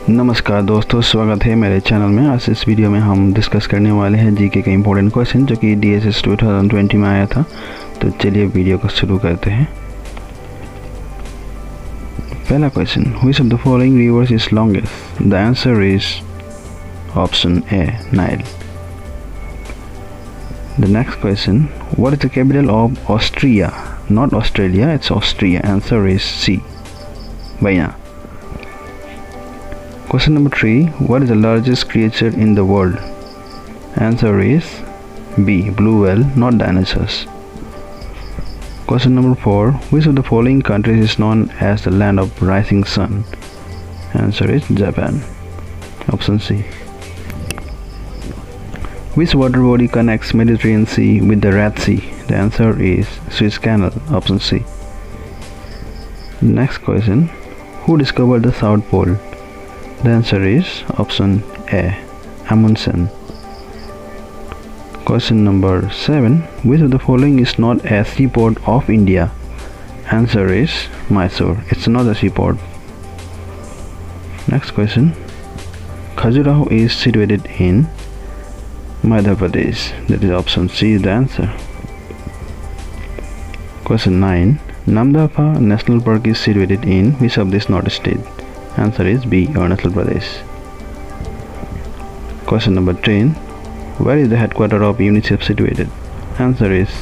नमस्कार दोस्तों, स्वागत है मेरे चैनल में। आज इस वीडियो में हम डिस्कस करने वाले हैं जीके का इम्पोर्टेंट क्वेश्चन जो कि DHS 2020 में आया था। तो चलिए वीडियो को शुरू करते हैं। पहला question, which of the following rivers is longest? The answer is option A, Nile. The next question, what is the capital of Austria? Not Australia, it's Austria. Answer is C, Vienna. Question number 3, what is the largest creature in the world? Answer is B, blue whale, not dinosaurs. Question number 4, which of the following countries is known as the land of rising sun? Answer is Japan. Option C. Which water body connects Mediterranean Sea with the Red Sea? The answer is Suez Canal. Option C. Next question, who discovered the South Pole? The answer is option A, Amundsen. Question number 7, which of the following is not a seaport of India? Answer is Mysore. It's not a seaport. Next question, Khajuraho is situated in Madhya Pradesh. That is option C is the answer. Question 9, Namdapha National Park is situated in which of these not state? Answer is B, Arunachal Pradesh. Question number 10, where is the headquarter of UNICEF situated? Answer is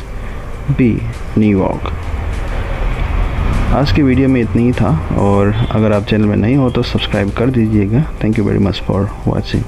B, New York. आज की video में इतनी ही था और अगर आप channel में नहीं हो तो सब्सक्राइब कर दीजिएगा। Thank you very much for watching.